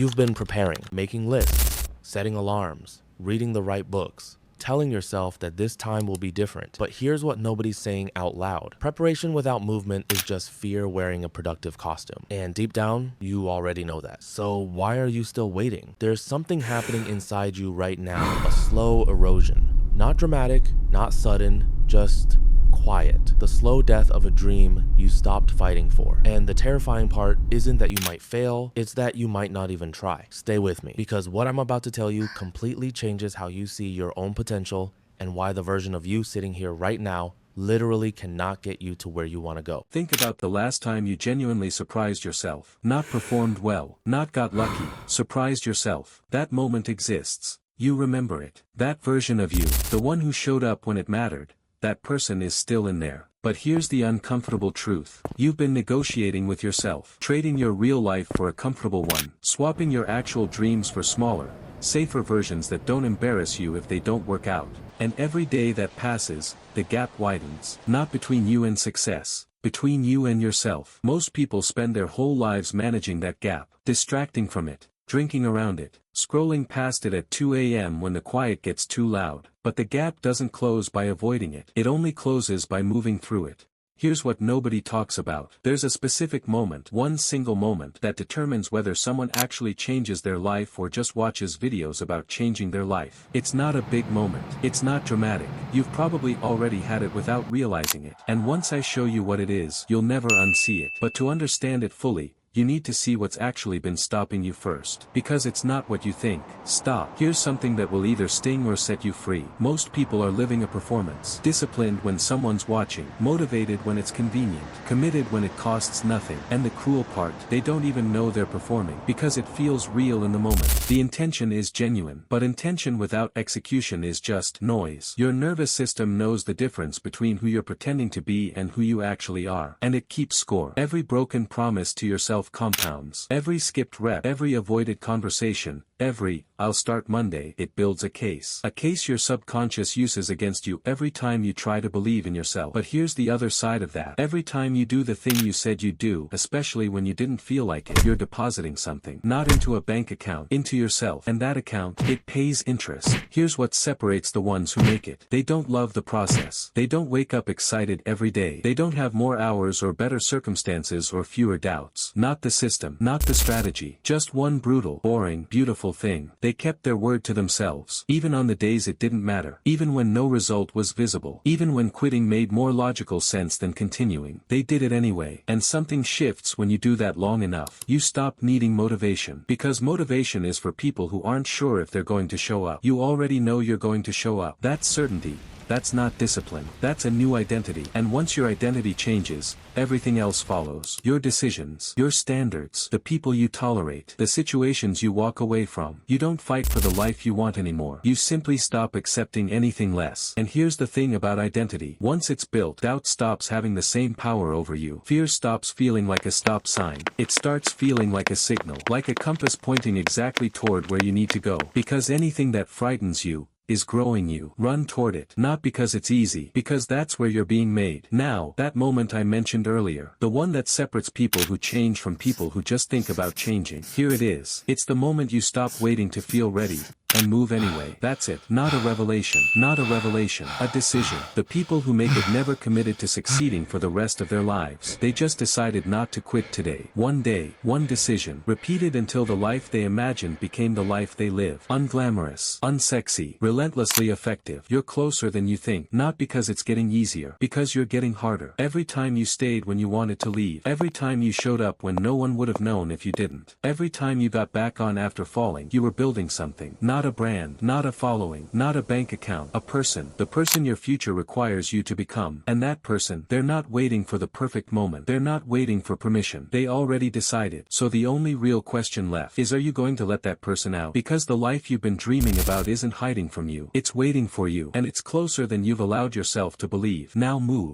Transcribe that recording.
You've been preparing, making lists, setting alarms, reading the right books, telling yourself that this time will be different. But here's what nobody's saying out loud. Preparation without movement is just fear wearing a productive costume. And deep down, you already know that. So why are you still waiting? There's something happening inside you right now, a slow erosion. Not dramatic, not sudden, just quiet. The slow death of a dream you stopped fighting for. And the terrifying part isn't that you might fail, it's that you might not even try. Stay with me, because what I'm about to tell you completely changes how you see your own potential and why the version of you sitting here right now literally cannot get you to where you want to go. Think about the last time you genuinely surprised yourself. Not performed well, not got lucky, surprised yourself. That moment exists. You remember it. That version of you, the one who showed up when it mattered, that person is still in there. But here's the uncomfortable truth. You've been negotiating with yourself, trading your real life for a comfortable one, swapping your actual dreams for smaller, safer versions that don't embarrass you if they don't work out. And every day that passes, the gap widens. Not between you and success, between you and yourself. Most people spend their whole lives managing that gap, distracting from it, drinking around it, scrolling past it at 2 a.m. when the quiet gets too loud. But the gap doesn't close by avoiding it. It only closes by moving through it. Here's what nobody talks about. There's a specific moment, one single moment, that determines whether someone actually changes their life or just watches videos about changing their life. It's not a big moment. It's not dramatic. You've probably already had it without realizing it. And once I show you what it is, you'll never unsee it. But to understand it fully, you need to see what's actually been stopping you first. Because it's not what you think. Stop. Here's something that will either sting or set you free. Most people are living a performance. Disciplined when someone's watching. Motivated when it's convenient. Committed when it costs nothing. And the cruel part, they don't even know they're performing. Because it feels real in the moment. The intention is genuine. But intention without execution is just noise. Your nervous system knows the difference between who you're pretending to be and who you actually are. And it keeps score. Every broken promise to yourself compounds. Every skipped rep, every avoided conversation, every, "I'll start Monday," it builds a case. A case your subconscious uses against you every time you try to believe in yourself. But here's the other side of that. Every time you do the thing you said you'd do, especially when you didn't feel like it, you're depositing something. Not into a bank account, into yourself. And that account, it pays interest. Here's what separates the ones who make it. They don't love the process. They don't wake up excited every day. They don't have more hours or better circumstances or fewer doubts. Not the system, not the strategy. Just one brutal, boring, beautiful thing. They kept their word to themselves. Even on the days it didn't matter. Even when no result was visible. Even when quitting made more logical sense than continuing. They did it anyway. And something shifts when you do that long enough. You stop needing motivation. Because motivation is for people who aren't sure if they're going to show up. You already know you're going to show up. That's certainty. That's not discipline. That's a new identity. And once your identity changes, everything else follows. Your decisions, your standards, the people you tolerate, the situations you walk away from. You don't fight for the life you want anymore. You simply stop accepting anything less. And here's the thing about identity. Once it's built, doubt stops having the same power over you. Fear stops feeling like a stop sign. It starts feeling like a signal, like a compass pointing exactly toward where you need to go. Because anything that frightens you is growing you. Run toward it. Not because it's easy, because that's where you're being made. Now, that moment I mentioned earlier, the one that separates people who change from people who just think about changing. Here it is. It's the moment you stop waiting to feel ready and move anyway. That's it. Not a revelation. Not a revelation. A decision. The people who make it never committed to succeeding for the rest of their lives. They just decided not to quit today. One day, one decision, repeated until the life they imagined became the life they live. Unglamorous, unsexy, relentlessly effective. You're closer than you think. Not because it's getting easier. Because you're getting harder. Every time you stayed when you wanted to leave. Every time you showed up when no one would have known if you didn't. Every time you got back on after falling, you were building something. Not a brand, not a following, not a bank account, a person. The person your future requires you to become. And that person, they're not waiting for the perfect moment. They're not waiting for permission. They already decided. So the only real question left is, are you going to let that person out? Because the life you've been dreaming about isn't hiding from you. It's waiting for you. And it's closer than you've allowed yourself to believe. Now move.